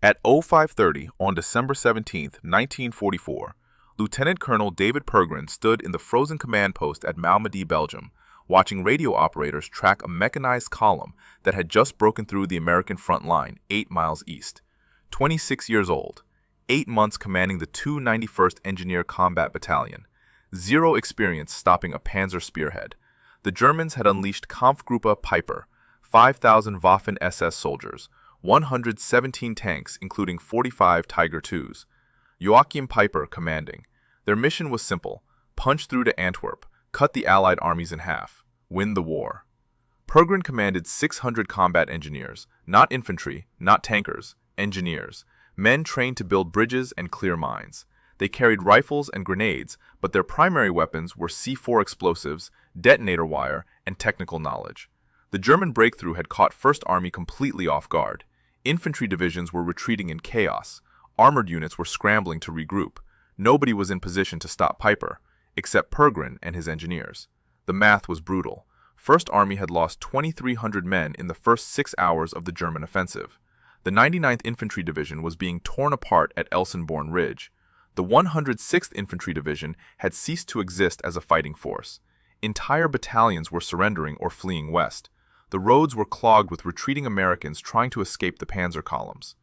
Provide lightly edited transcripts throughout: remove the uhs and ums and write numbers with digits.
At 0530 on December 17, 1944, Lieutenant Colonel David Pergrin stood in the frozen command post at Malmedy, Belgium, watching radio operators track a mechanized column that had just broken through the American front line 8 miles east. 26 years old, 8 months commanding the 291st Engineer Combat Battalion, zero experience stopping a Panzer spearhead. The Germans had unleashed Kampfgruppe Peiper, 5,000 Waffen-SS soldiers, 117 tanks including 45 Tiger IIs. Joachim Peiper commanding. Their mission was simple: punch through to Antwerp, cut the Allied armies in half, win the war. Pergrin commanded 600 combat engineers, not infantry, not tankers, engineers, men trained to build bridges and clear mines. They carried rifles and grenades, but their primary weapons were C4 explosives, detonator wire, and technical knowledge. The German breakthrough had caught First Army completely off guard. Infantry divisions were retreating in chaos. Armored units were scrambling to regroup. Nobody was in position to stop Peiper, except Pergrin and his engineers. The math was brutal. First Army had lost 2,300 men in the first 6 hours of the German offensive. The 99th Infantry Division was being torn apart at Elsenborn Ridge. The 106th Infantry Division had ceased to exist as a fighting force. Entire battalions were surrendering or fleeing west. The roads were clogged with retreating Americans trying to escape the panzer columns.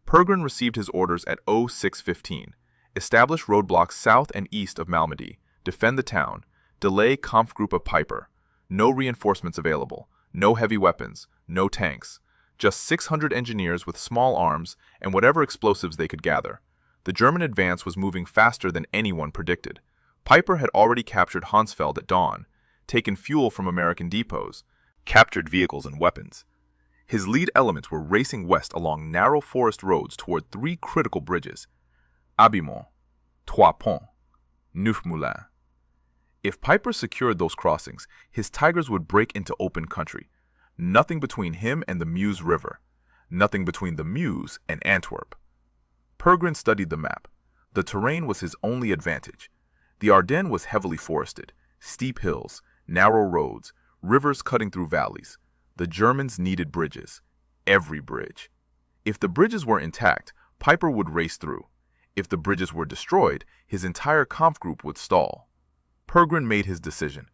Pergrin received his orders at 0615. Establish roadblocks south and east of Malmedy. Defend the town. Delay Kampfgruppe Peiper. No reinforcements available. No heavy weapons. No tanks. Just 600 engineers with small arms and whatever explosives they could gather. The German advance was moving faster than anyone predicted. Peiper had already captured Hansfeld at dawn, taken fuel from American depots, captured vehicles and weapons. His lead elements were racing west along narrow forest roads toward 3 critical bridges: Abimont, Trois Ponts, Neufmoulins. If Peiper secured those crossings, his Tigers would break into open country. Nothing between him and the Meuse River. Nothing between the Meuse and Antwerp. Pergrin studied the map. The terrain was his only advantage. The Ardennes was heavily forested, steep hills, narrow roads, rivers cutting through valleys. The Germans needed bridges. Every bridge. If the bridges were intact, Peiper would race through. If the bridges were destroyed, his entire Kampfgruppe would stall. Pergrin made his decision.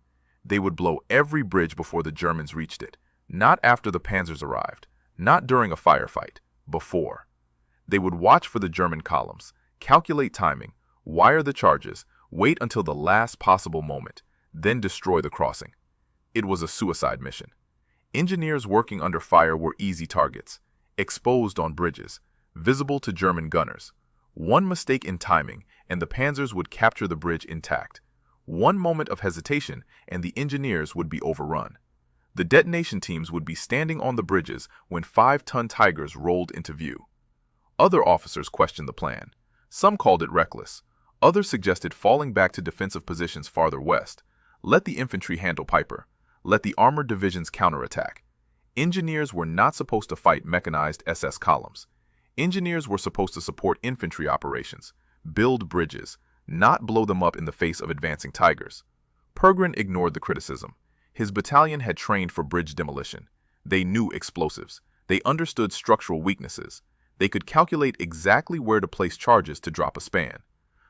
They would blow every bridge before the Germans reached it. Not after the Panzers arrived. Not during a firefight. Before. They would watch for the German columns, calculate timing, wire the charges, wait until the last possible moment, then destroy the crossing. It was a suicide mission. Engineers working under fire were easy targets, exposed on bridges, visible to German gunners. One mistake in timing, and the Panzers would capture the bridge intact. One moment of hesitation, and the engineers would be overrun. The detonation teams would be standing on the bridges when 5-ton Tigers rolled into view. Other officers questioned the plan. Some called it reckless. Others suggested falling back to defensive positions farther west. Let the infantry handle Peiper. Let the armored divisions counterattack. Engineers were not supposed to fight mechanized SS columns. Engineers were supposed to support infantry operations, build bridges, not blow them up in the face of advancing Tigers. Pergrin ignored the criticism. His battalion had trained for bridge demolition. They knew explosives. They understood structural weaknesses. They could calculate exactly where to place charges to drop a span.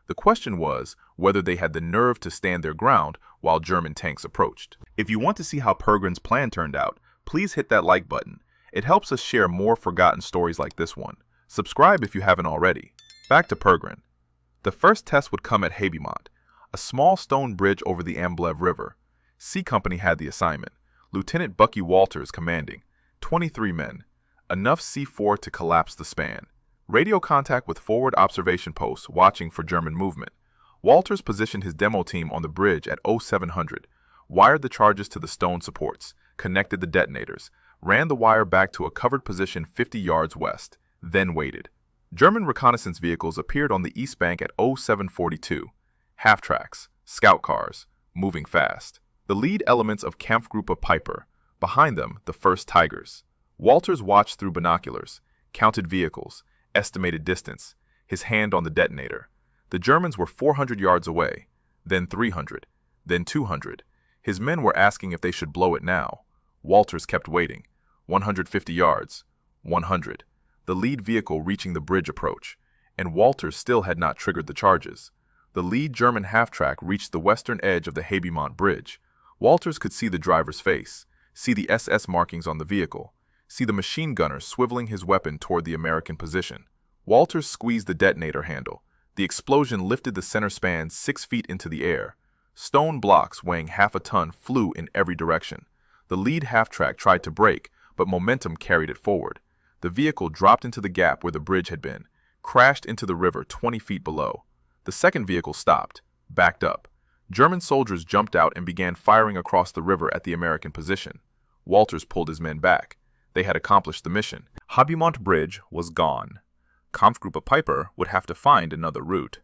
The question was whether they had the nerve to stand their ground while German tanks approached. If you want to see how Pergrin's plan turned out, please hit that like button. It helps us share more forgotten stories like this one. Subscribe if you haven't already. Back to Pergrin. The first test would come at Haibimont, a small stone bridge over the Amblev River. C Company had the assignment. Lieutenant Bucky Walters commanding. 23 men. Enough C4 to collapse the span. Radio contact with forward observation posts watching for German movement. Walters positioned his demo team on the bridge at 0700, wired the charges to the stone supports, connected the detonators, ran the wire back to a covered position 50 yards west, then waited. German reconnaissance vehicles appeared on the east bank at 0742, half-tracks, scout cars, moving fast. The lead elements of Kampfgruppe Peiper, behind them the first Tigers. Walters watched through binoculars, counted vehicles, estimated distance, his hand on the detonator. The Germans were 400 yards away, then 300, then 200. His men were asking if they should blow it now. Walters kept waiting. 150 yards, 100. the lead vehicle reaching the bridge approach, and Walters still had not triggered the charges. The lead German half-track reached the western edge of the Habiemont Bridge. Walters could see the driver's face, see the SS markings on the vehicle, see the machine gunner swiveling his weapon toward the American position. Walters squeezed the detonator handle. The explosion lifted the center span 6 feet into the air. Stone blocks weighing half a ton flew in every direction. The lead half-track tried to brake, but momentum carried it forward. The vehicle dropped into the gap where the bridge had been, crashed into the river 20 feet below. The second vehicle stopped, backed up. German soldiers jumped out and began firing across the river at the American position. Walters pulled his men back. They had accomplished the mission. Habiemont Bridge was gone. Kampfgruppe Peiper would have to find another route.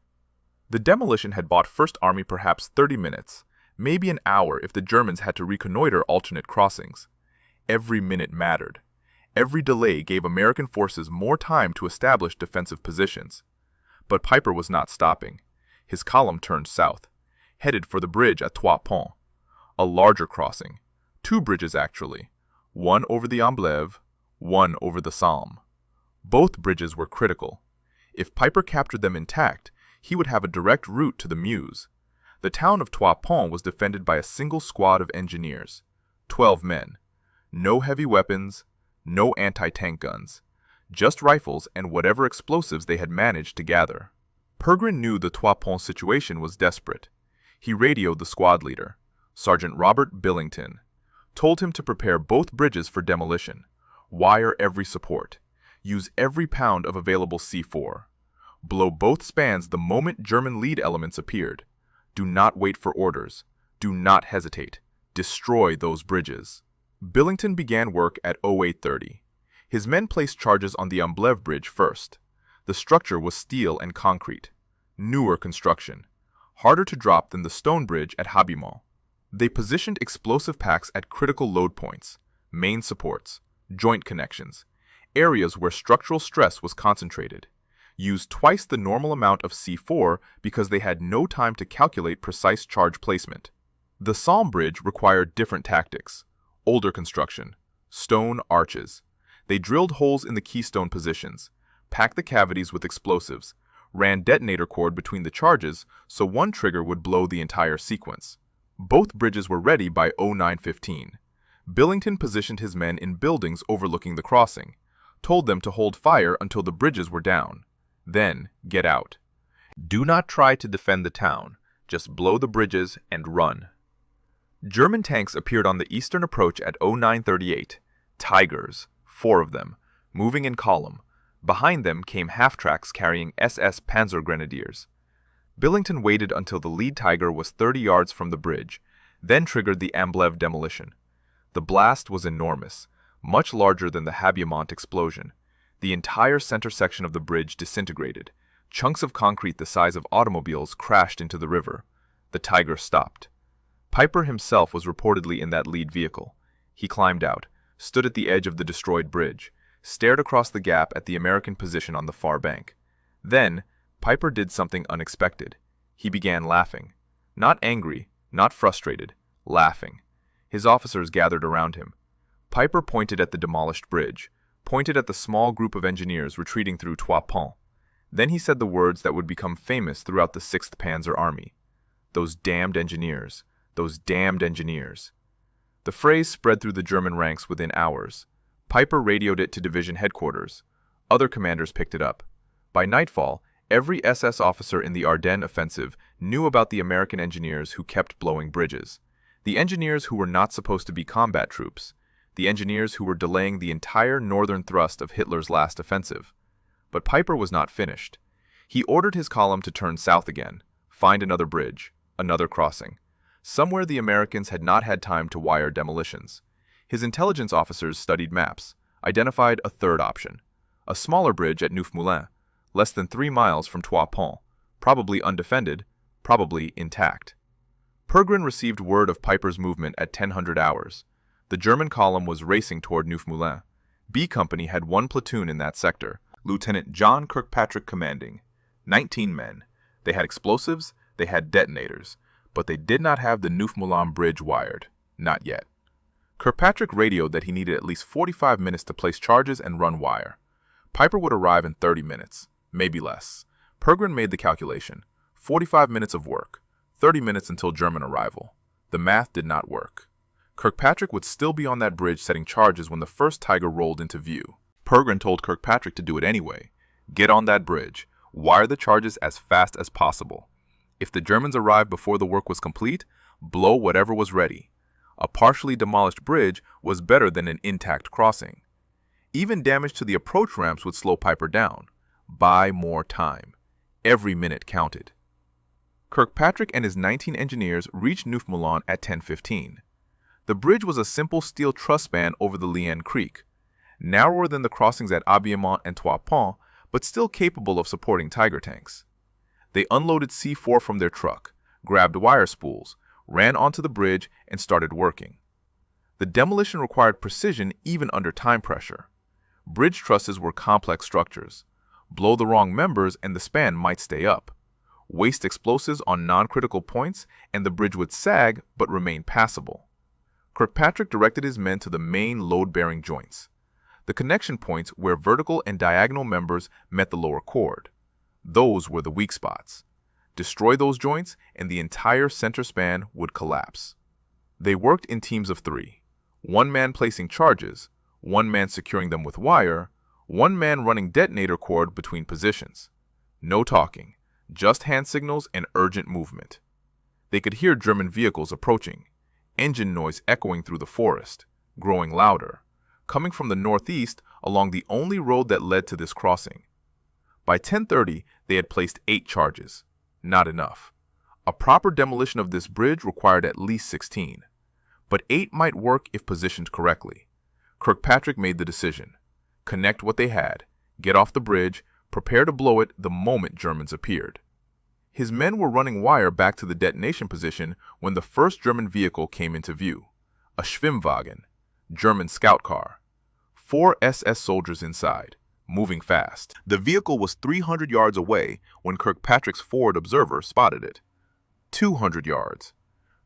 The demolition had bought First Army perhaps 30 minutes, maybe an hour if the Germans had to reconnoiter alternate crossings. Every minute mattered. Every delay gave American forces more time to establish defensive positions. But Peiper was not stopping. His column turned south, headed for the bridge at Trois Ponts. A larger crossing. 2 bridges actually. One over the Amblève, one over the Somme. Both bridges were critical. If Peiper captured them intact, he would have a direct route to the Meuse. The town of Trois Ponts was defended by a single squad of engineers. 12 men. No heavy weapons, no anti-tank guns. Just rifles and whatever explosives they had managed to gather. Pergrin knew the Trois Ponts situation was desperate. He radioed the squad leader, Sergeant Robert Billington, told him to prepare both bridges for demolition, wire every support, use every pound of available C4, blow both spans the moment German lead elements appeared. Do not wait for orders. Do not hesitate. Destroy those bridges. Billington began work at 0830. His men placed charges on the Amblève Bridge first. The structure was steel and concrete. Newer construction. Harder to drop than the stone bridge at Habiemont. They positioned explosive packs at critical load points, main supports, joint connections, areas where structural stress was concentrated. Used twice the normal amount of C4 because they had no time to calculate precise charge placement. The Somme Bridge required different tactics. Older construction. Stone arches. They drilled holes in the keystone positions, packed the cavities with explosives, ran detonator cord between the charges so one trigger would blow the entire sequence. Both bridges were ready by 0915. Billington positioned his men in buildings overlooking the crossing, told them to hold fire until the bridges were down. Then, get out. Do not try to defend the town, just blow the bridges and run. German tanks appeared on the eastern approach at 0938, Tigers, 4 of them, moving in column. Behind them came half-tracks carrying SS Panzer Grenadiers. Billington waited until the lead Tiger was 30 yards from the bridge, then triggered the Amblève demolition. The blast was enormous, much larger than the Habiemont explosion. The entire center section of the bridge disintegrated. Chunks of concrete the size of automobiles crashed into the river. The Tiger stopped. Peiper himself was reportedly in that lead vehicle. He climbed out, stood at the edge of the destroyed bridge, stared across the gap at the American position on the far bank. Then, Peiper did something unexpected. He began laughing. Not angry, not frustrated, laughing. His officers gathered around him. Peiper pointed at the demolished bridge, pointed at the small group of engineers retreating through Trois Ponts. Then he said the words that would become famous throughout the 6th Panzer Army. Those damned engineers. Those damned engineers. The phrase spread through the German ranks within hours. Peiper radioed it to division headquarters. Other commanders picked it up. By nightfall, every SS officer in the Ardennes offensive knew about the American engineers who kept blowing bridges. The engineers who were not supposed to be combat troops. The engineers who were delaying the entire northern thrust of Hitler's last offensive. But Peiper was not finished. He ordered his column to turn south again, find another bridge, another crossing. Somewhere the Americans had not had time to wire demolitions. His intelligence officers studied maps, identified a third option. A smaller bridge at Neufmoulins, less than 3 miles from Trois Ponts, probably undefended, probably intact. Pergrin received word of Peiper's movement at 1000 hours. The German column was racing toward Neufmoulins. B Company had 1 platoon in that sector, Lieutenant John Kirkpatrick commanding. 19 men. They had explosives, they had detonators, but they did not have the Neufmoulins bridge wired. Not yet. Kirkpatrick radioed that he needed at least 45 minutes to place charges and run wire. Peiper would arrive in 30 minutes, maybe less. Pergrin made the calculation. 45 minutes of work, 30 minutes until German arrival. The math did not work. Kirkpatrick would still be on that bridge setting charges when the first Tiger rolled into view. Pergrin told Kirkpatrick to do it anyway. Get on that bridge. Wire the charges as fast as possible. If the Germans arrived before the work was complete, blow whatever was ready. A partially demolished bridge was better than an intact crossing. Even damage to the approach ramps would slow Peiper down. Buy more time. Every minute counted. Kirkpatrick and his 19 engineers reached Neuf-Moulin at 10:15. The bridge was a simple steel truss span over the Liane Creek, narrower than the crossings at Habillement and Trois Ponts, but still capable of supporting Tiger tanks. They unloaded C4 from their truck, grabbed wire spools, ran onto the bridge, and started working. The demolition required precision even under time pressure. Bridge trusses were complex structures. Blow the wrong members and the span might stay up. Waste explosives on non-critical points and the bridge would sag but remain passable. Kirkpatrick directed his men to the main load-bearing joints, the connection points where vertical and diagonal members met the lower chord. Those were the weak spots. Destroy those joints and the entire center span would collapse. They worked in teams of 3, one man placing charges, one man securing them with wire, one man running detonator cord between positions. No talking, just hand signals and urgent movement. They could hear German vehicles approaching, engine noise echoing through the forest, growing louder, coming from the northeast along the only road that led to this crossing. By 10:30, they had placed 8 charges. Not enough. A proper demolition of this bridge required at least 16. But 8 might work if positioned correctly. Kirkpatrick made the decision. Connect what they had, get off the bridge, prepare to blow it the moment Germans appeared. His men were running wire back to the detonation position when the first German vehicle came into view. A Schwimmwagen, German scout car. 4 SS soldiers inside, moving fast. The vehicle was 300 yards away when Kirkpatrick's forward observer spotted it. 200 yards.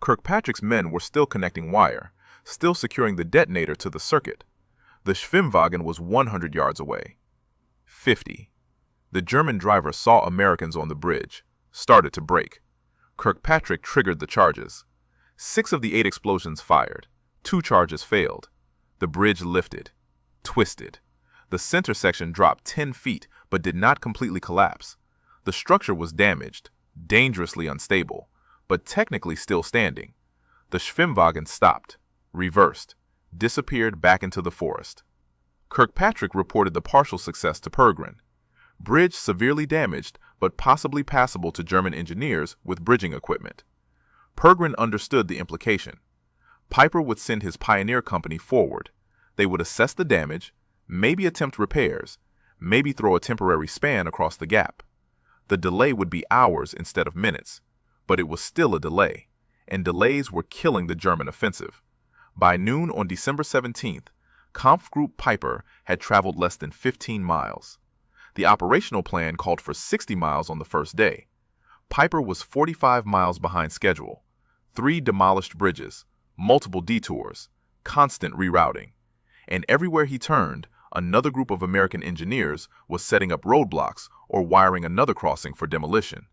Kirkpatrick's men were still connecting wire, still securing the detonator to the circuit. The Schwimmwagen was 100 yards away. 50. The German driver saw Americans on the bridge, started to brake. Kirkpatrick triggered the charges. 6 of the 8 explosions fired. 2 charges failed. The bridge lifted, twisted. The center section dropped 10 feet but did not completely collapse. The structure was damaged, dangerously unstable, but technically still standing. The Schwimmwagen stopped, reversed, disappeared back into the forest. Kirkpatrick reported the partial success to Pergrin. Bridge severely damaged, but possibly passable to German engineers with bridging equipment. Pergrin understood the implication. Peiper would send his pioneer company forward. They would assess the damage, maybe attempt repairs, maybe throw a temporary span across the gap. The delay would be hours instead of minutes, but it was still a delay, and delays were killing the German offensive. By noon on December 17th, Kampfgruppe Peiper had traveled less than 15 miles. The operational plan called for 60 miles on the first day. Peiper was 45 miles behind schedule. 3 demolished bridges, multiple detours, constant rerouting. And everywhere he turned, another group of American engineers was setting up roadblocks or wiring another crossing for demolition.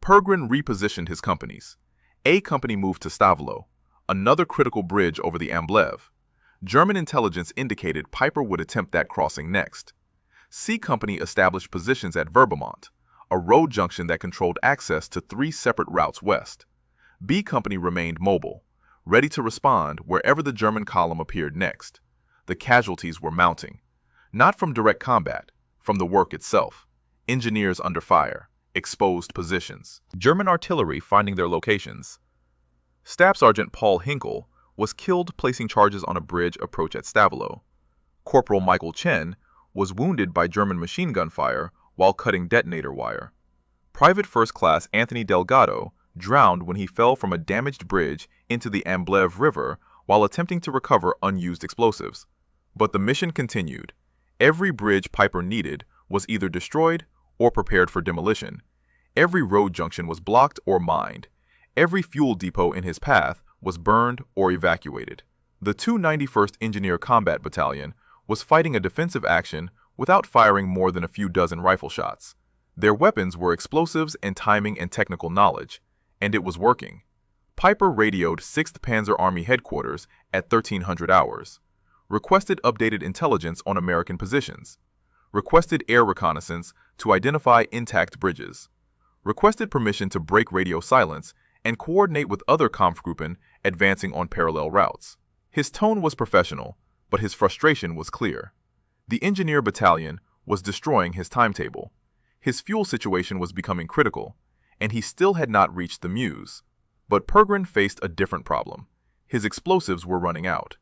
Pergrin repositioned his companies. A company moved to Stavelot, another critical bridge over the Amblève. German intelligence indicated Peiper would attempt that crossing next. C Company established positions at Verbemont, a road junction that controlled access to 3 separate routes west. B Company remained mobile, ready to respond wherever the German column appeared next. The casualties were mounting, not from direct combat, from the work itself. Engineers under fire, exposed positions. German artillery finding their locations. Staff Sergeant Paul Hinkle was killed placing charges on a bridge approach at Stavelot. Corporal Michael Chen was wounded by German machine gun fire while cutting detonator wire. Private First Class Anthony Delgado drowned when he fell from a damaged bridge into the Amblève River while attempting to recover unused explosives. But the mission continued. Every bridge Peiper needed was either destroyed or prepared for demolition. Every road junction was blocked or mined. Every fuel depot in his path was burned or evacuated. The 291st Engineer Combat Battalion was fighting a defensive action without firing more than a few dozen rifle shots. Their weapons were explosives and timing and technical knowledge, and it was working. Peiper radioed 6th Panzer Army headquarters at 1300 hours, requested updated intelligence on American positions, requested air reconnaissance to identify intact bridges, requested permission to break radio silence and coordinate with other Kampfgruppen advancing on parallel routes. His tone was professional, but his frustration was clear. The Engineer Battalion was destroying his timetable. His fuel situation was becoming critical, and he still had not reached the Meuse. But Pergrin faced a different problem. His explosives were running out.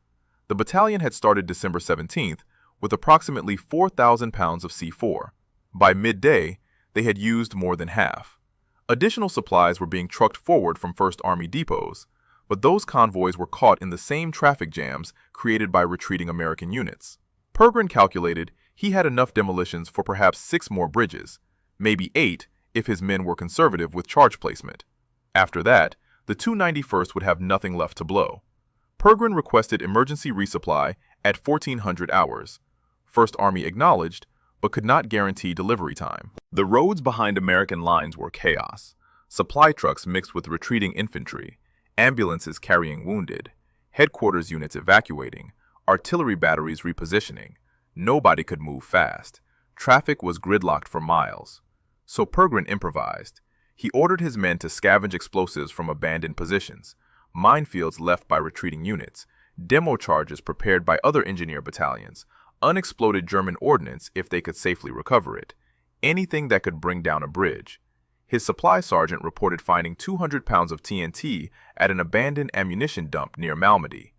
The battalion had started December 17th with approximately 4,000 pounds of C4. By midday, they had used more than half. Additional supplies were being trucked forward from 1st Army depots, but those convoys were caught in the same traffic jams created by retreating American units. Pergrin calculated he had enough demolitions for perhaps 6 more bridges, maybe 8 if his men were conservative with charge placement. After that, the 291st would have nothing left to blow. Pergrin requested emergency resupply at 1400 hours. 1st Army acknowledged, but could not guarantee delivery time. The roads behind American lines were chaos. Supply trucks mixed with retreating infantry, ambulances carrying wounded, headquarters units evacuating, artillery batteries repositioning. Nobody could move fast. Traffic was gridlocked for miles. So Pergrin improvised. He ordered his men to scavenge explosives from abandoned positions, minefields left by retreating units, demo charges prepared by other engineer battalions, unexploded German ordnance if they could safely recover it, anything that could bring down a bridge. His supply sergeant reported finding 200 pounds of TNT at an abandoned ammunition dump near Malmedy.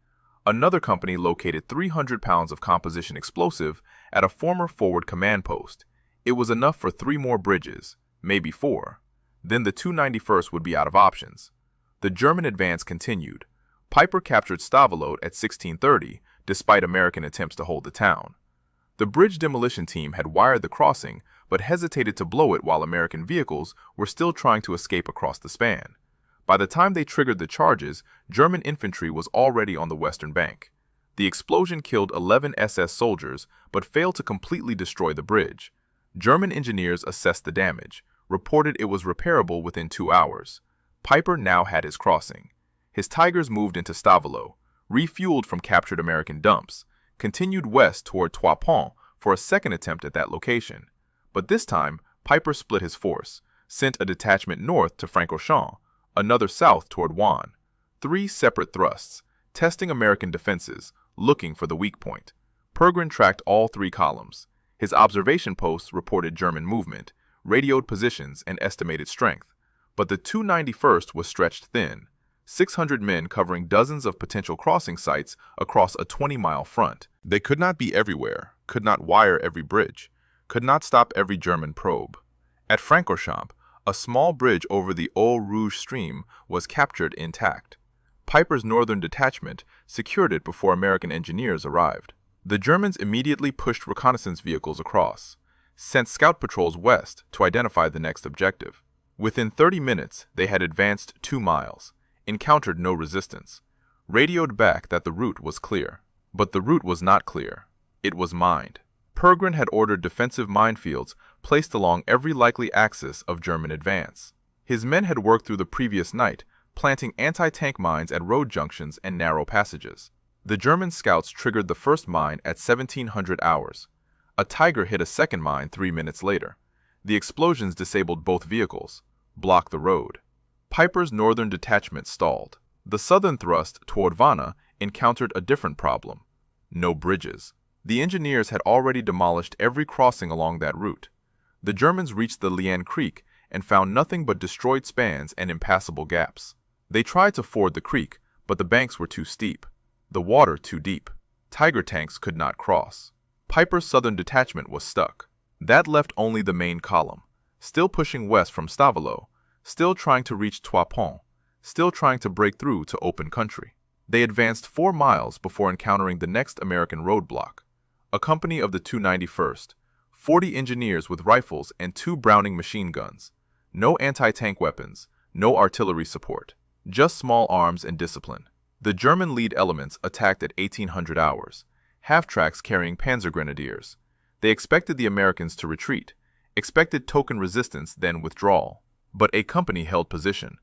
Another company located 300 pounds of composition explosive at a former forward command post. It was enough for 3 more bridges, maybe 4. Then the 291st would be out of options. The German advance continued. Peiper captured Stavelot at 1630, despite American attempts to hold the town. The bridge demolition team had wired the crossing, but hesitated to blow it while American vehicles were still trying to escape across the span. By the time they triggered the charges, German infantry was already on the western bank. The explosion killed 11 SS soldiers, but failed to completely destroy the bridge. German engineers assessed the damage, reported it was repairable within 2 hours. Peiper now had his crossing. His Tigers moved into Stavelot, refueled from captured American dumps, continued west toward Trois Ponts for a second attempt at that location. But this time, Peiper split his force, sent a detachment north to Francorchamps, another south toward Rouen. 3 separate thrusts, testing American defenses, looking for the weak point. Pergrin tracked all 3 columns. His observation posts reported German movement, radioed positions, and estimated strength. But the 291st was stretched thin, 600 men covering dozens of potential crossing sites across a 20-mile front. They could not be everywhere, could not wire every bridge, could not stop every German probe. At Francorchamps, a small bridge over the Eau Rouge stream was captured intact. Peiper's northern detachment secured it before American engineers arrived. The Germans immediately pushed reconnaissance vehicles across, sent scout patrols west to identify the next objective. Within 30 minutes, they had advanced 2 miles, encountered no resistance, radioed back that the route was clear. But the route was not clear. It was mined. Pergrin had ordered defensive minefields placed along every likely axis of German advance. His men had worked through the previous night, planting anti-tank mines at road junctions and narrow passages. The German scouts triggered the first mine at 1700 hours. A Tiger hit a second mine 3 minutes later. The explosions disabled both vehicles, blocked the road. Peiper's northern detachment stalled. The southern thrust toward Vannes encountered a different problem: no bridges. The engineers had already demolished every crossing along that route. The Germans reached the Liane Creek and found nothing but destroyed spans and impassable gaps. They tried to ford the creek, but the banks were too steep, the water too deep. Tiger tanks could not cross. Peiper's southern detachment was stuck. That left only the main column, still pushing west from Stavelot, still trying to reach Trois Ponts, still trying to break through to open country. They advanced 4 miles before encountering the next American roadblock. A company of the 291st, 40 engineers with rifles and 2 Browning machine guns. No anti-tank weapons, no artillery support, just small arms and discipline. The German lead elements attacked at 1800 hours, half-tracks carrying Panzer grenadiers. They expected the Americans to retreat, expected token resistance, then withdrawal. But a company held position,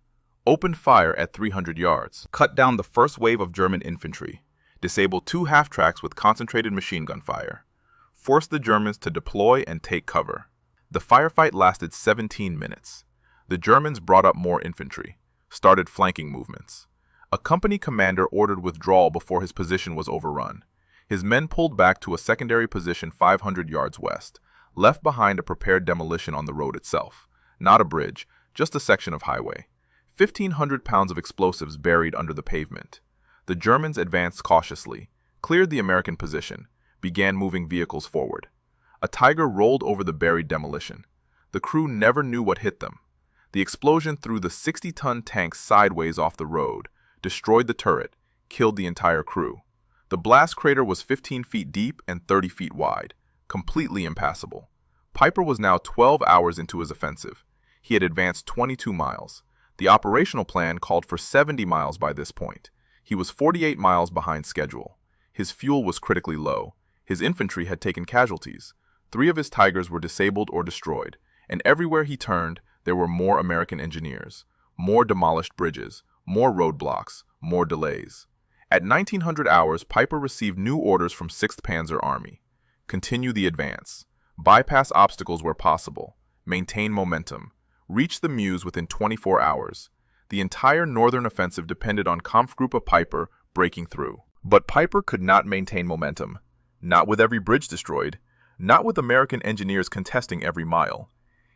opened fire at 300 yards, cut down the first wave of German infantry, disabled 2 half-tracks with concentrated machine gun fire, forced the Germans to deploy and take cover. The firefight lasted 17 minutes. The Germans brought up more infantry, started flanking movements. A company commander ordered withdrawal before his position was overrun. His men pulled back to a secondary position 500 yards west, left behind a prepared demolition on the road itself. Not a bridge, just a section of highway. 1,500 pounds of explosives buried under the pavement. The Germans advanced cautiously, cleared the American position, began moving vehicles forward. A Tiger rolled over the buried demolition. The crew never knew what hit them. The explosion threw the 60-ton tank sideways off the road, destroyed the turret, killed the entire crew. The blast crater was 15 feet deep and 30 feet wide, completely impassable. Peiper was now 12 hours into his offensive. He had advanced 22 miles. The operational plan called for 70 miles by this point. He was 48 miles behind schedule. His fuel was critically low. His infantry had taken casualties. 3 of his Tigers were disabled or destroyed, and everywhere he turned, there were more American engineers, more demolished bridges, more roadblocks, more delays. At 1900 hours, Peiper received new orders from 6th Panzer Army. Continue the advance. Bypass obstacles where possible. Maintain momentum. Reach the Meuse within 24 hours. The entire northern offensive depended on Kampfgruppe Peiper breaking through. But Peiper could not maintain momentum. Not with every bridge destroyed. Not with American engineers contesting every mile.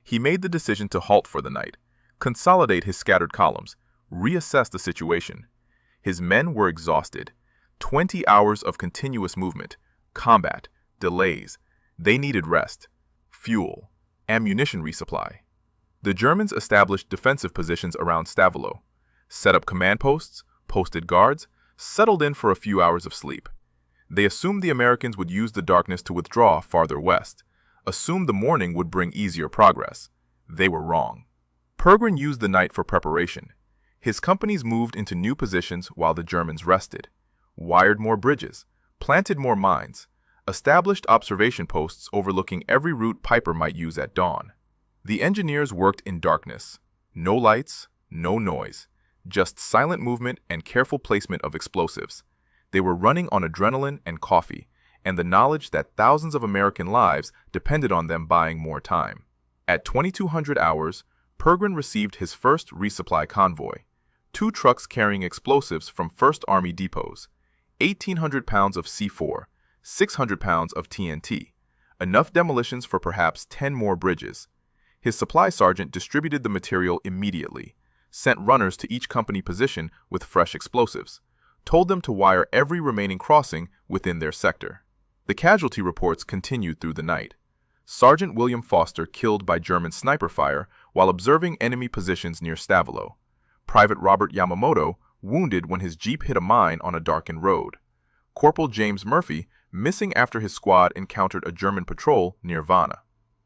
He made the decision to halt for the night, consolidate his scattered columns, reassess the situation. His men were exhausted. 20 hours of continuous movement, combat, delays. They needed rest, fuel, ammunition resupply. The Germans established defensive positions around Stavelot, set up command posts, posted guards, settled in for a few hours of sleep. They assumed the Americans would use the darkness to withdraw farther west, assumed the morning would bring easier progress. They were wrong. Pergrin used the night for preparation. His companies moved into new positions while the Germans rested, wired more bridges, planted more mines, established observation posts overlooking every route Peiper might use at dawn. The engineers worked in darkness. No lights, no noise, just silent movement and careful placement of explosives. They were running on adrenaline and coffee, and the knowledge that thousands of American lives depended on them buying more time. At 2200 hours, Pergrin received his first resupply convoy, 2 trucks carrying explosives from 1st Army depots, 1,800 pounds of C4, 600 pounds of TNT, enough demolitions for perhaps 10 more bridges. His supply sergeant distributed the material immediately, sent runners to each company position with fresh explosives, told them to wire every remaining crossing within their sector. The casualty reports continued through the night. Sergeant William Foster killed by German sniper fire while observing enemy positions near Stavelot. Private Robert Yamamoto wounded when his jeep hit a mine on a darkened road. Corporal James Murphy missing after his squad encountered a German patrol near Vannes.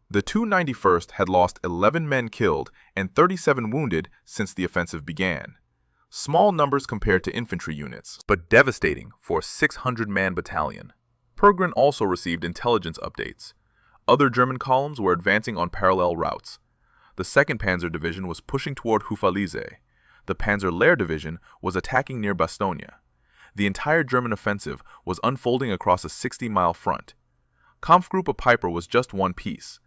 The 291st had lost 11 men killed and 37 wounded since the offensive began. Small numbers compared to infantry units, but devastating for a 600-man battalion. Pergrin also received intelligence updates. Other German columns were advancing on parallel routes. The 2nd Panzer Division was pushing toward Hufalize. The Panzer Lehr Division was attacking near Bastogne. The entire German offensive was unfolding across a 60-mile front. Kampfgruppe Peiper was just one piece,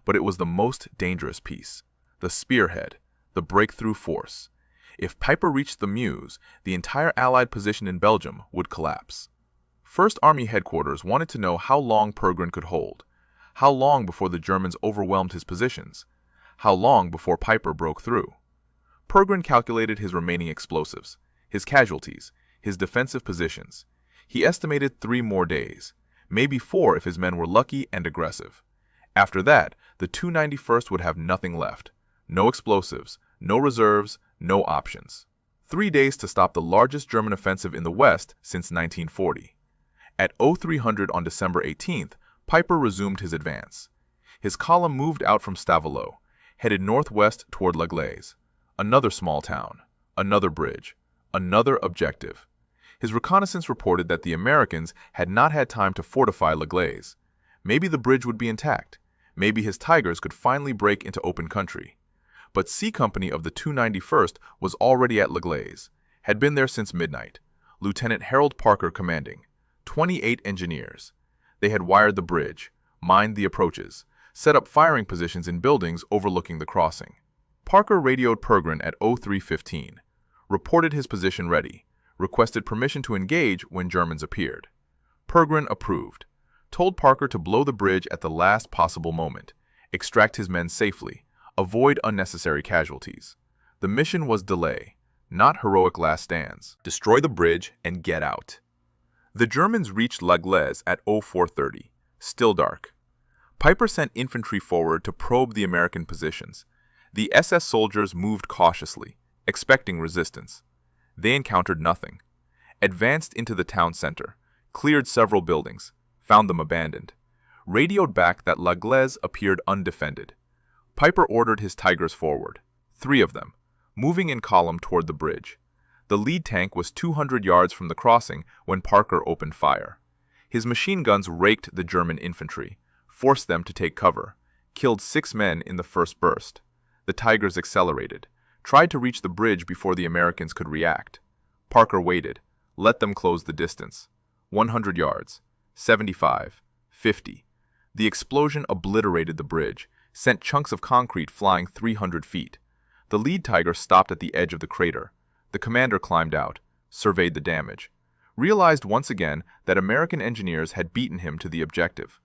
but it was the most dangerous piece, the spearhead, the breakthrough force. If Peiper reached the Meuse, the entire Allied position in Belgium would collapse. 1st Army headquarters wanted to know how long Pergrin could hold, how long before the Germans overwhelmed his positions, how long before Peiper broke through. Pergrin calculated his remaining explosives, his casualties, his defensive positions. He estimated 3 more days, maybe 4 if his men were lucky and aggressive. After that, the 291st would have nothing left. No explosives, no reserves, no options. 3 days to stop the largest German offensive in the West since 1940. At 0300 on December 18th, Peiper resumed his advance. His column moved out from Stavelot, headed northwest toward La Glaise. Another small town, another bridge, another objective. His reconnaissance reported that the Americans had not had time to fortify La Glaise. Maybe the bridge would be intact. Maybe his Tigers could finally break into open country. But C Company of the 291st was already at La Glaise, had been there since midnight. Lieutenant Harold Parker commanding. 28 engineers. They had wired the bridge, mined the approaches, set up firing positions in buildings overlooking the crossing. Parker radioed Pergrin at 03:15, reported his position ready, requested permission to engage when Germans appeared. Pergrin approved, told Parker to blow the bridge at the last possible moment, extract his men safely, avoid unnecessary casualties. The mission was delay, not heroic last stands. Destroy the bridge and get out. The Germans reached La Glaise at 04:30, still dark. Peiper sent infantry forward to probe the American positions. The SS soldiers moved cautiously, expecting resistance. They encountered nothing. Advanced into the town center, cleared several buildings, found them abandoned. Radioed back that La Glaise appeared undefended. Peiper ordered his Tigers forward, 3 of them, moving in column toward the bridge. The lead tank was 200 yards from the crossing when Parker opened fire. His machine guns raked the German infantry, forced them to take cover, killed 6 men in the first burst. The Tigers accelerated, tried to reach the bridge before the Americans could react. Parker waited, let them close the distance. 100 yards, 75, 50. The explosion obliterated the bridge, sent chunks of concrete flying 300 feet. The lead Tiger stopped at the edge of the crater. The commander climbed out, surveyed the damage, realized once again that American engineers had beaten him to the objective.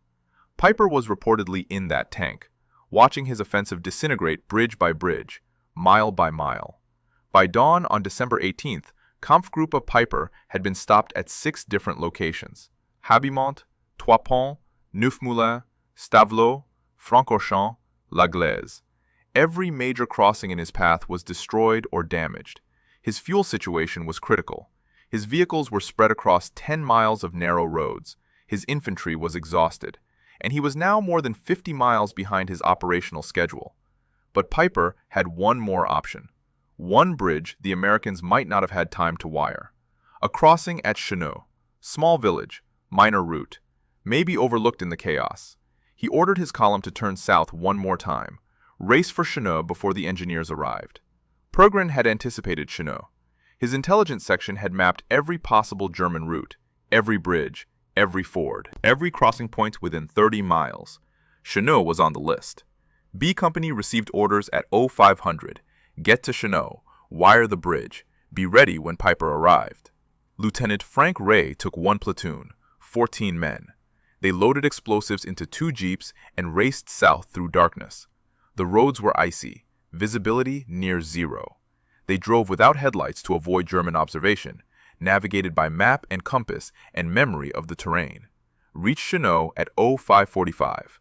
Peiper was reportedly in that tank, watching his offensive disintegrate bridge by bridge, mile by mile. By dawn on December 18th, Kampfgruppe Peiper had been stopped at 6 different locations: Habimont, Trois Ponts, Neufmoulins, Stavelot, Francorchamps, La Glaise. Every major crossing in his path was destroyed or damaged. His fuel situation was critical. His vehicles were spread across 10 miles of narrow roads. His infantry was exhausted, and he was now more than 50 miles behind his operational schedule. But Peiper had one more option. One bridge the Americans might not have had time to wire. A crossing at Chenot, small village, minor route, maybe overlooked in the chaos. He ordered his column to turn south one more time, race for Chenot before the engineers arrived. Pergrin had anticipated Chenot. His intelligence section had mapped every possible German route, every bridge, every ford, every crossing point within 30 miles. Chenot was on the list. B Company received orders at 0500. Get to Chenot, wire the bridge, be ready when Peiper arrived. Lieutenant Frank Ray took 1 platoon, 14 men. They loaded explosives into 2 jeeps and raced south through darkness. The roads were icy, visibility near 0. They drove without headlights to avoid German observation, navigated by map and compass and memory of the terrain. Reached Chenot at 0545.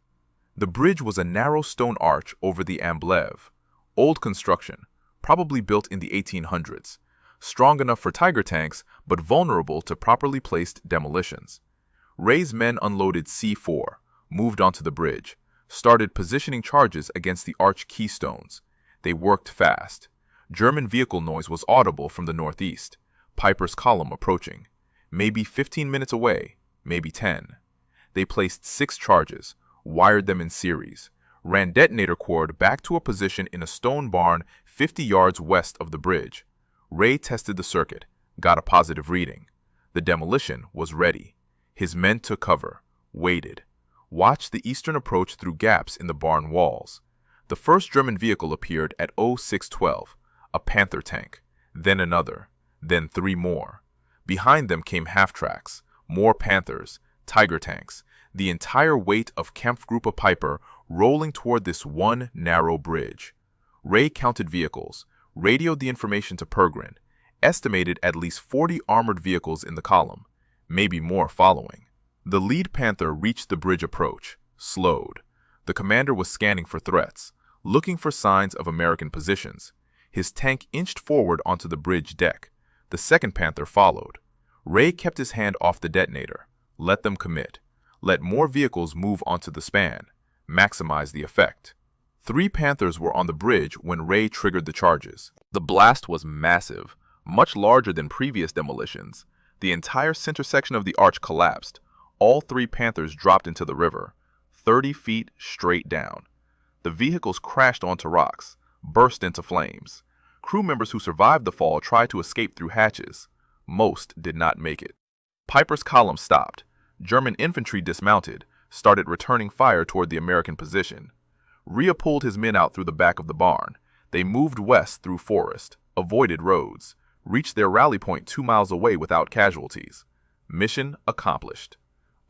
The bridge was a narrow stone arch over the Amblève. Old construction, probably built in the 1800s. Strong enough for Tiger tanks, but vulnerable to properly placed demolitions. Ray's men unloaded C4, moved onto the bridge, started positioning charges against the arch keystones. They worked fast. German vehicle noise was audible from the northeast. Peiper's column approaching. Maybe 15 minutes away, maybe 10. They placed 6 charges, wired them in series, ran detonator cord back to a position in a stone barn 50 yards west of the bridge. Ray tested the circuit, got a positive reading. The demolition was ready. His men took cover, waited, watched the eastern approach through gaps in the barn walls. The first German vehicle appeared at 0612, a Panther tank, then another, then 3 more. Behind them came half-tracks, more Panthers, Tiger tanks, the entire weight of Kampfgruppe Peiper rolling toward this one narrow bridge. Ray counted vehicles, radioed the information to Pergrin, estimated at least 40 armored vehicles in the column, maybe more following. The lead Panther reached the bridge approach, slowed. The commander was scanning for threats, looking for signs of American positions. His tank inched forward onto the bridge deck. The second Panther followed. Ray kept his hand off the detonator. Let them commit. Let more vehicles move onto the span. Maximize the effect. 3 Panthers were on the bridge when Ray triggered the charges. The blast was massive, much larger than previous demolitions. The entire center section of the arch collapsed. All 3 Panthers dropped into the river. 30 feet straight down. The vehicles crashed onto rocks, burst into flames. Crew members who survived the fall tried to escape through hatches. Most did not make it. Peiper's column stopped. German infantry dismounted, started returning fire toward the American position. Rhea pulled his men out through the back of the barn. They moved west through forest, avoided roads, reached their rally point 2 miles away without casualties. Mission accomplished.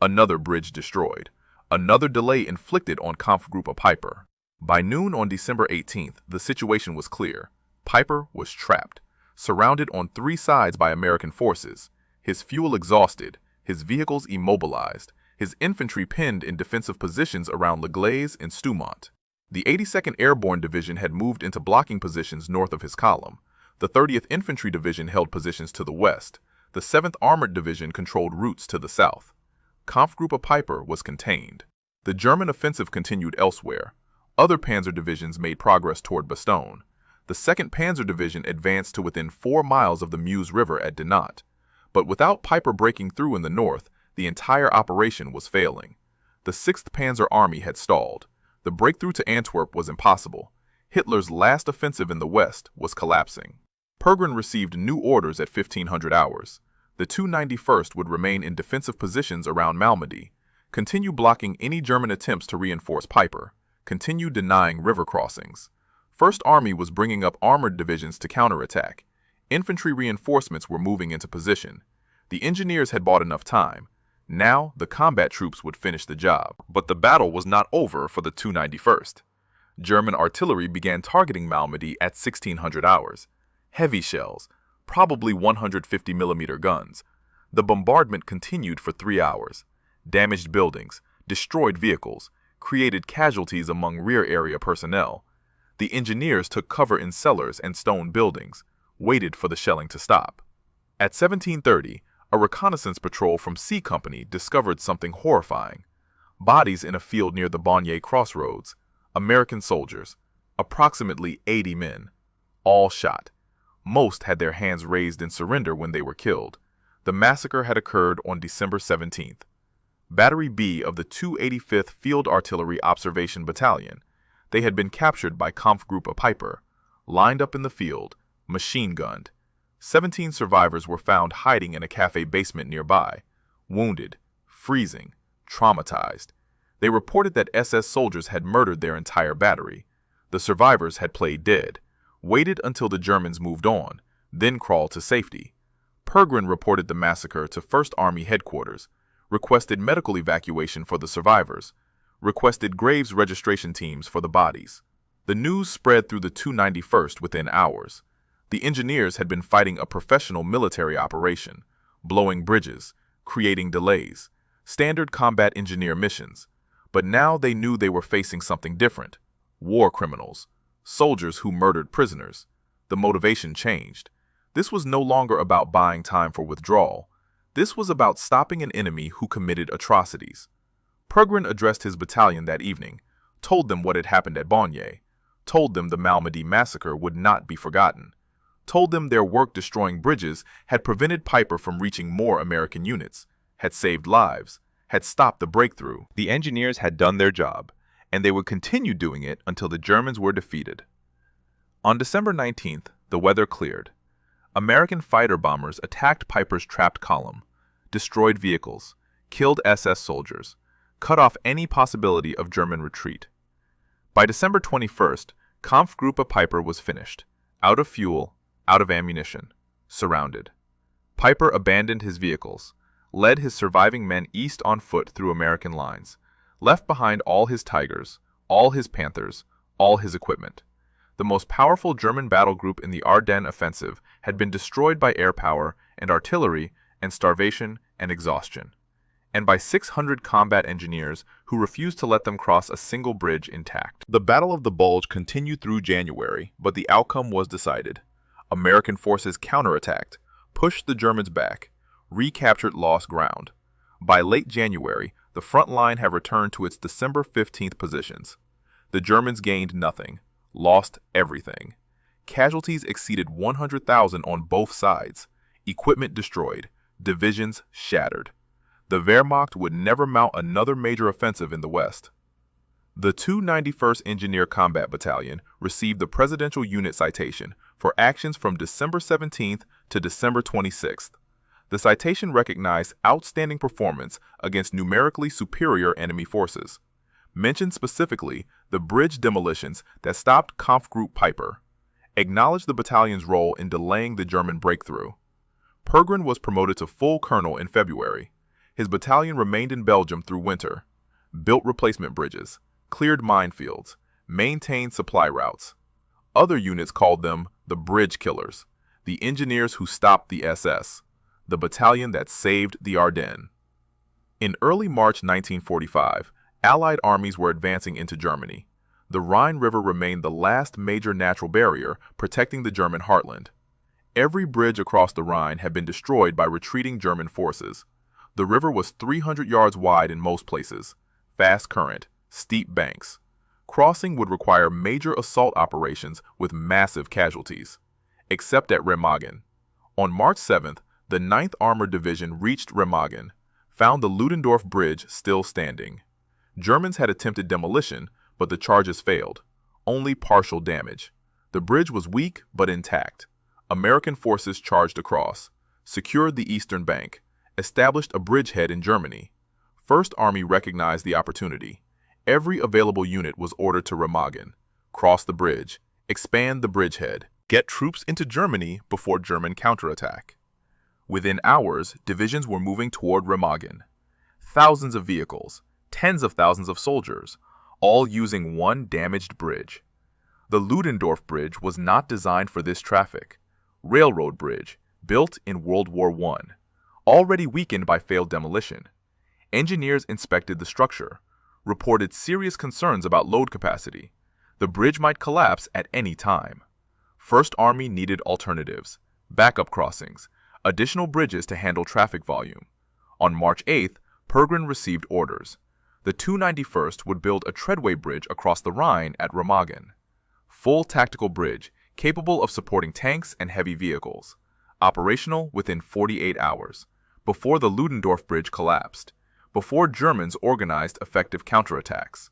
Another bridge destroyed. Another delay inflicted on Kampfgruppe Peiper. By noon on December 18th, the situation was clear. Peiper was trapped, surrounded on 3 sides by American forces, his fuel exhausted, his vehicles immobilized, his infantry pinned in defensive positions around Le Glaise and Stoumont. The 82nd Airborne Division had moved into blocking positions north of his column. The 30th Infantry Division held positions to the west. The 7th Armored Division controlled routes to the south. Kampfgruppe Peiper was contained. The German offensive continued elsewhere. Other panzer divisions made progress toward Bastogne. The 2nd Panzer Division advanced to within 4 miles of the Meuse River at Dinant. But without Peiper breaking through in the north, the entire operation was failing. The 6th Panzer Army had stalled. The breakthrough to Antwerp was impossible. Hitler's last offensive in the west was collapsing. Pergrin received new orders at 1500 hours. The 291st would remain in defensive positions around Malmedy, continue blocking any German attempts to reinforce Peiper, continue denying river crossings. First Army was bringing up armored divisions to counterattack. Infantry reinforcements were moving into position. The engineers had bought enough time. Now, the combat troops would finish the job. But the battle was not over for the 291st. German artillery began targeting Malmedy at 1600 hours. Heavy shells, probably 150mm guns. The bombardment continued for 3 hours. Damaged buildings, destroyed vehicles, created casualties among rear area personnel. The engineers took cover in cellars and stone buildings, waited for the shelling to stop. At 1730, a reconnaissance patrol from C Company discovered something horrifying. Bodies in a field near the Bonnier Crossroads. American soldiers, approximately 80 men, all shot. Most had their hands raised in surrender when they were killed. The massacre had occurred on December 17th. Battery B of the 285th Field Artillery Observation Battalion. They had been captured by Kampfgruppe Peiper, lined up in the field, machine-gunned. 17 survivors were found hiding in a cafe basement nearby, wounded, freezing, traumatized. They reported that SS soldiers had murdered their entire battery. The survivors had played dead, waited until the Germans moved on, then crawled to safety. Pergrin reported the massacre to 1st Army headquarters, requested medical evacuation for the survivors, requested graves registration teams for the bodies. The news spread through the 291st within hours. The engineers had been fighting a professional military operation, blowing bridges, creating delays, standard combat engineer missions. But now they knew they were facing something different. War criminals, soldiers who murdered prisoners. The motivation changed. This was no longer about buying time for withdrawal. This was about stopping an enemy who committed atrocities. Pergrin addressed his battalion that evening, told them what had happened at Bonnier, told them the Malmedy massacre would not be forgotten, told them their work destroying bridges had prevented Peiper from reaching more American units, had saved lives, had stopped the breakthrough. The engineers had done their job, and they would continue doing it until the Germans were defeated. On December 19th, the weather cleared. American fighter bombers attacked Peiper's trapped column, destroyed vehicles, killed SS soldiers, cut off any possibility of German retreat. By December 21st, Kampfgruppe Peiper was finished, out of fuel, out of ammunition, surrounded. Peiper abandoned his vehicles, led his surviving men east on foot through American lines, left behind all his Tigers, all his Panthers, all his equipment. The most powerful German battle group in the Ardennes offensive had been destroyed by air power and artillery and starvation and exhaustion, and by 600 combat engineers who refused to let them cross a single bridge intact. The Battle of the Bulge continued through January, but the outcome was decided. American forces counterattacked, pushed the Germans back, recaptured lost ground. By late January, the front line had returned to its December 15th positions. The Germans gained nothing, lost everything. Casualties exceeded 100,000 on both sides, equipment destroyed, divisions shattered. The Wehrmacht would never mount another major offensive in the West. The 291st Engineer Combat Battalion received the Presidential Unit Citation for actions from December 17th to December 26th. The citation recognized outstanding performance against numerically superior enemy forces. Mentioned specifically the bridge demolitions that stopped Kampfgruppe Peiper. Acknowledged the battalion's role in delaying the German breakthrough. Pergrin was promoted to full colonel in February. His battalion remained in Belgium through winter, built replacement bridges, cleared minefields, maintained supply routes. Other units called them the Bridge Killers, the engineers who stopped the SS, the battalion that saved the Ardennes. In early March 1945, Allied armies were advancing into Germany. The Rhine River remained the last major natural barrier protecting the German heartland. Every bridge across the Rhine had been destroyed by retreating German forces. The river was 300 yards wide in most places, fast current, steep banks. Crossing would require major assault operations with massive casualties, except at Remagen. On March 7th, the 9th Armored Division reached Remagen, found the Ludendorff Bridge still standing. Germans had attempted demolition, but the charges failed. Only partial damage. The bridge was weak but intact. American forces charged across, secured the eastern bank, established a bridgehead in Germany. First Army recognized the opportunity. Every available unit was ordered to Remagen, cross the bridge, expand the bridgehead, get troops into Germany before German counterattack. Within hours, divisions were moving toward Remagen. Thousands of vehicles, tens of thousands of soldiers, all using one damaged bridge. The Ludendorff Bridge was not designed for this traffic. Railroad bridge, built in World War I, already weakened by failed demolition. Engineers inspected the structure, reported serious concerns about load capacity. The bridge might collapse at any time. First Army needed alternatives, backup crossings, additional bridges to handle traffic volume. On March 8th, Pergrin received orders. The 291st would build a treadway bridge across the Rhine at Remagen. Full tactical bridge, capable of supporting tanks and heavy vehicles. Operational within 48 hours, before the Ludendorff Bridge collapsed, before Germans organized effective counterattacks.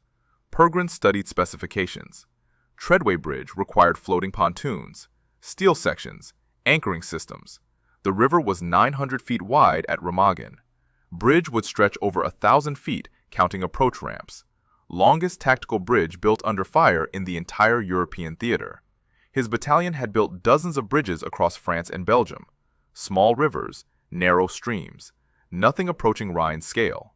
Pergrin studied specifications. Treadway bridge required floating pontoons, steel sections, anchoring systems. The river was 900 feet wide at Remagen. Bridge would stretch over 1,000 feet, counting approach ramps. Longest tactical bridge built under fire in the entire European theater. His battalion had built dozens of bridges across France and Belgium. Small rivers, narrow streams, nothing approaching Rhine scale.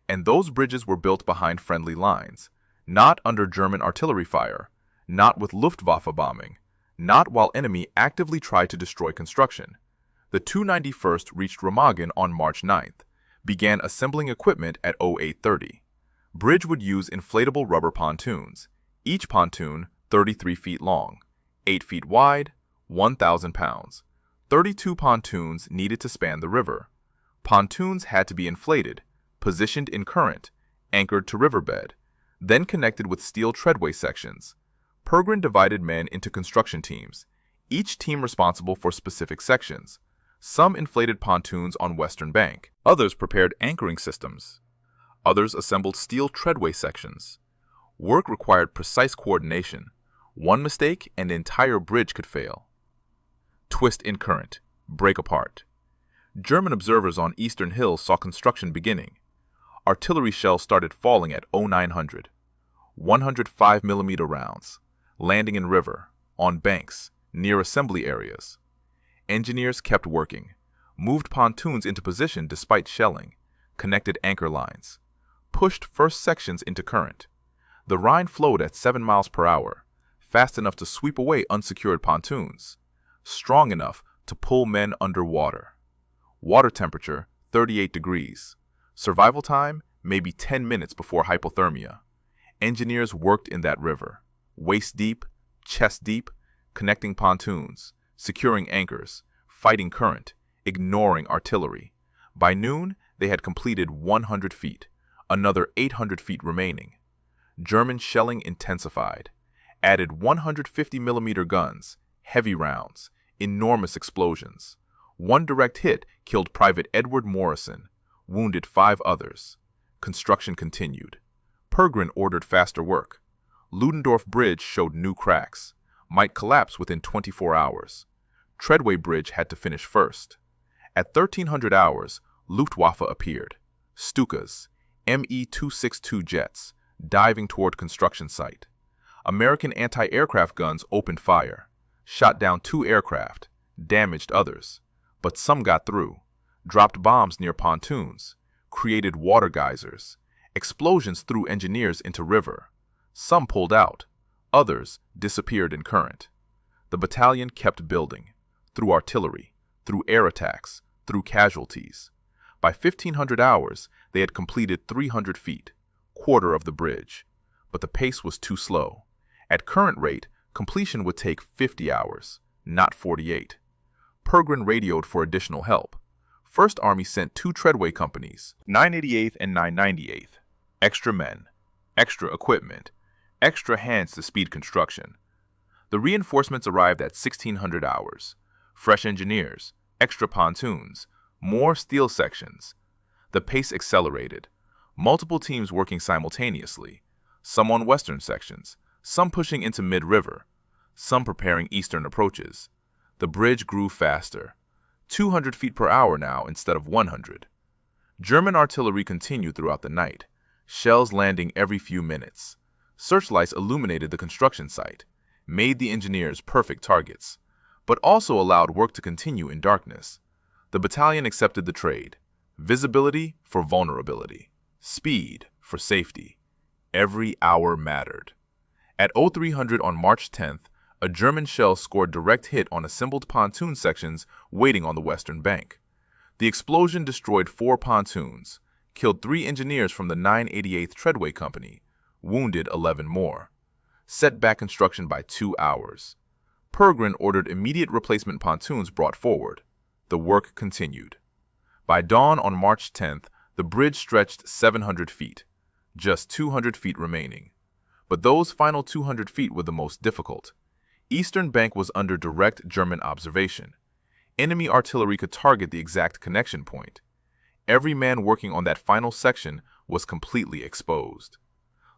And those bridges were built behind friendly lines, not under German artillery fire, not with Luftwaffe bombing, not while enemy actively tried to destroy construction. The 291st reached Remagen on March 9th, began assembling equipment at 0830. Bridge would use inflatable rubber pontoons, each pontoon 33 feet long, 8 feet wide, 1,000 pounds. 32 pontoons needed to span the river. Pontoons had to be inflated, positioned in current, anchored to riverbed, then connected with steel treadway sections. Pergrin divided men into construction teams, each team responsible for specific sections. Some inflated pontoons on western bank. Others prepared anchoring systems. Others assembled steel treadway sections. Work required precise coordination. One mistake and the entire bridge could fail. Twist in current. Break apart. German observers on eastern hills saw construction beginning. Artillery shells started falling at 0900. 105mm rounds. Landing in river, on banks, near assembly areas. Engineers kept working, moved pontoons into position despite shelling, connected anchor lines, pushed first sections into current. The Rhine flowed at 7 miles per hour, fast enough to sweep away unsecured pontoons, strong enough to pull men underwater. Water temperature, 38 degrees. Survival time, maybe 10 minutes before hypothermia. Engineers worked in that river, waist deep, chest deep, connecting pontoons, securing anchors, fighting current, ignoring artillery. By noon, they had completed 100 feet, another 800 feet remaining. German shelling intensified, added 150mm guns, heavy rounds, enormous explosions. One direct hit killed Private Edward Morrison, wounded 5 others. Construction continued. Pergrin ordered faster work. Ludendorff Bridge showed new cracks, might collapse within 24 hours. Treadway Bridge had to finish first. At 1300 hours, Luftwaffe appeared. Stukas, Me-262 jets, diving toward construction site. American anti-aircraft guns opened fire, shot down 2 aircraft, damaged others. But some got through, dropped bombs near pontoons, created water geysers. Explosions threw engineers into river. Some pulled out, others disappeared in current. The battalion kept building, through artillery, through air attacks, through casualties. By 1500 hours, they had completed 300 feet, quarter of the bridge. But the pace was too slow. At current rate, completion would take 50 hours, not 48. Pergrin radioed for additional help. First Army sent 2 treadway companies, 988th and 998th. Extra men, extra equipment, extra hands to speed construction. The reinforcements arrived at 1600 hours. Fresh engineers, extra pontoons, more steel sections. The pace accelerated. Multiple teams working simultaneously, some on western sections, some pushing into mid-river, some preparing eastern approaches. The bridge grew faster, 200 feet per hour now instead of 100. German artillery continued throughout the night, shells landing every few minutes. Searchlights illuminated the construction site, made the engineers perfect targets, but also allowed work to continue in darkness. The battalion accepted the trade. Visibility for vulnerability. Speed for safety. Every hour mattered. At 0300 on March 10th, a German shell scored direct hit on assembled pontoon sections waiting on the western bank. The explosion destroyed 4 pontoons, killed 3 engineers from the 988th Treadway Company, wounded 11 more. Set back construction by 2 hours. Pergrin ordered immediate replacement pontoons brought forward. The work continued. By dawn on March 10th, the bridge stretched 700 feet, just 200 feet remaining. But those final 200 feet were the most difficult. Eastern bank was under direct German observation. Enemy artillery could target the exact connection point. Every man working on that final section was completely exposed.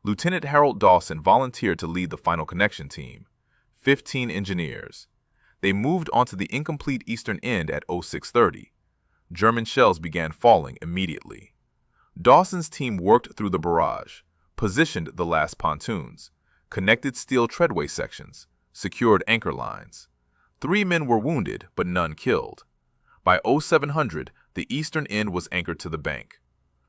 Lieutenant Harold Dawson volunteered to lead the final connection team. 15 engineers. They moved onto the incomplete eastern end at 0630. German shells began falling immediately. Dawson's team worked through the barrage, positioned the last pontoons, connected steel treadway sections, secured anchor lines. 3 men were wounded, but none killed. By 0700, the eastern end was anchored to the bank.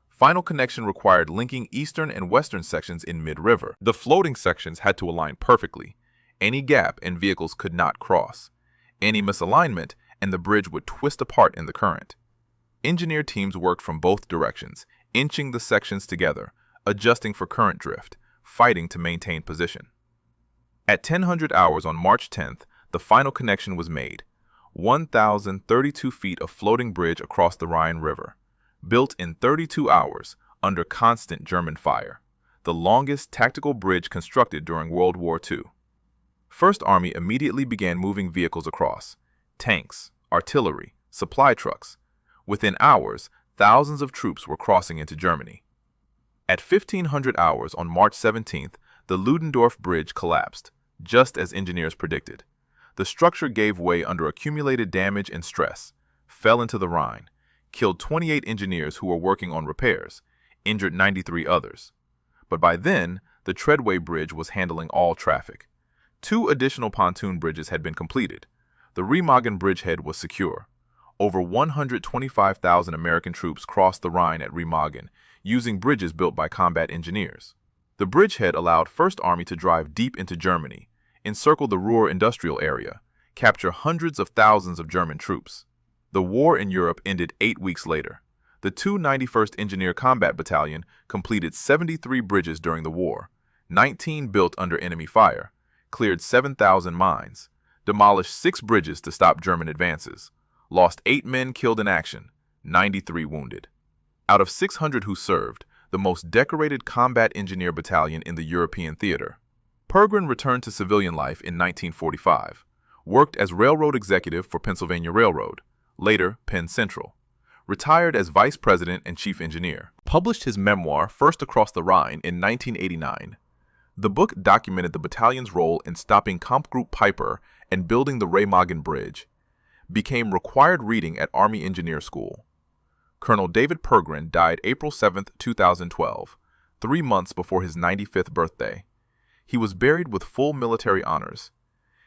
Final connection required linking eastern and western sections in mid-river. The floating sections had to align perfectly. Any gap and vehicles could not cross. Any misalignment and the bridge would twist apart in the current. Engineer teams worked from both directions, inching the sections together, adjusting for current drift, fighting to maintain position. At 1000 hours on March 10th, the final connection was made. 1,032 feet of floating bridge across the Rhine River, built in 32 hours under constant German fire, the longest tactical bridge constructed during World War II. First Army immediately began moving vehicles across, tanks, artillery, supply trucks. Within hours, thousands of troops were crossing into Germany. At 1500 hours on March 17th, the Ludendorff Bridge collapsed, just as engineers predicted. The structure gave way under accumulated damage and stress, fell into the Rhine, killed 28 engineers who were working on repairs, injured 93 others. But by then, the Treadway Bridge was handling all traffic. 2 additional pontoon bridges had been completed. The Remagen bridgehead was secure. Over 125,000 American troops crossed the Rhine at Remagen, using bridges built by combat engineers. The bridgehead allowed First Army to drive deep into Germany, encircle the Ruhr industrial area, capture hundreds of thousands of German troops. The war in Europe ended 8 weeks later. The 291st Engineer Combat Battalion completed 73 bridges during the war, 19 built under enemy fire, cleared 7,000 mines, demolished 6 bridges to stop German advances, lost 8 men killed in action, 93 wounded. Out of 600 who served, the most decorated combat engineer battalion in the European theater. Pergrin returned to civilian life in 1945, worked as railroad executive for Pennsylvania Railroad, later Penn Central, retired as vice president and chief engineer. Published his memoir, First Across the Rhine, in 1989. The book documented the battalion's role in stopping Kampfgruppe Peiper and building the Remagen Bridge. Became required reading at Army Engineer School. Colonel David Pergrin died April 7, 2012, 3 months before his 95th birthday. He was buried with full military honors.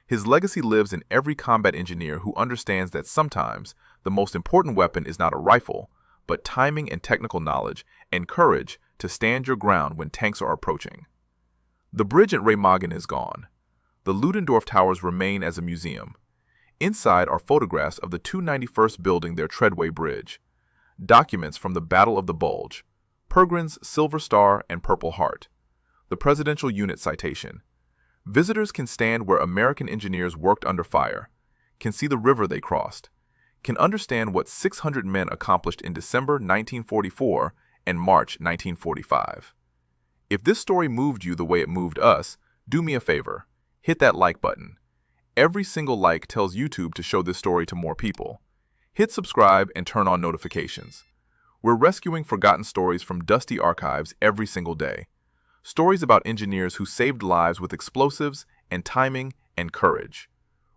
His legacy lives in every combat engineer who understands that sometimes the most important weapon is not a rifle, but timing and technical knowledge and courage to stand your ground when tanks are approaching. The bridge at Remagen is gone. The Ludendorff Towers remain as a museum. Inside are photographs of the 291st building their Treadway Bridge, documents from the Battle of the Bulge, Pergrin's Silver Star and Purple Heart, the Presidential Unit Citation. Visitors can stand where American engineers worked under fire, can see the river they crossed, can understand what 600 men accomplished in December 1944 and March 1945. If this story moved you the way it moved us, do me a favor, hit that like button. Every single like tells YouTube to show this story to more people. Hit subscribe and turn on notifications. We're rescuing forgotten stories from dusty archives every single day. Stories about engineers who saved lives with explosives and timing and courage.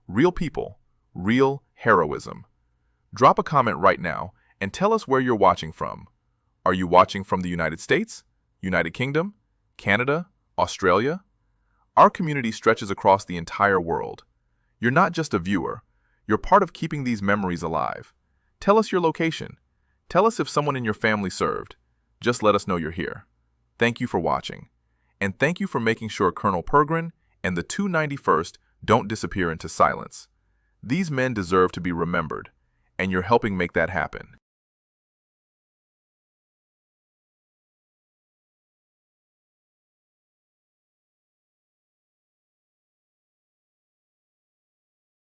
Real people, real heroism. Drop a comment right now and tell us where you're watching from. Are you watching from the United States, United Kingdom, Canada, Australia? Our community stretches across the entire world. You're not just a viewer. You're part of keeping these memories alive. Tell us your location. Tell us if someone in your family served. Just let us know you're here. Thank you for watching. And thank you for making sure Colonel Pergrin and the 291st don't disappear into silence. These men deserve to be remembered, and you're helping make that happen.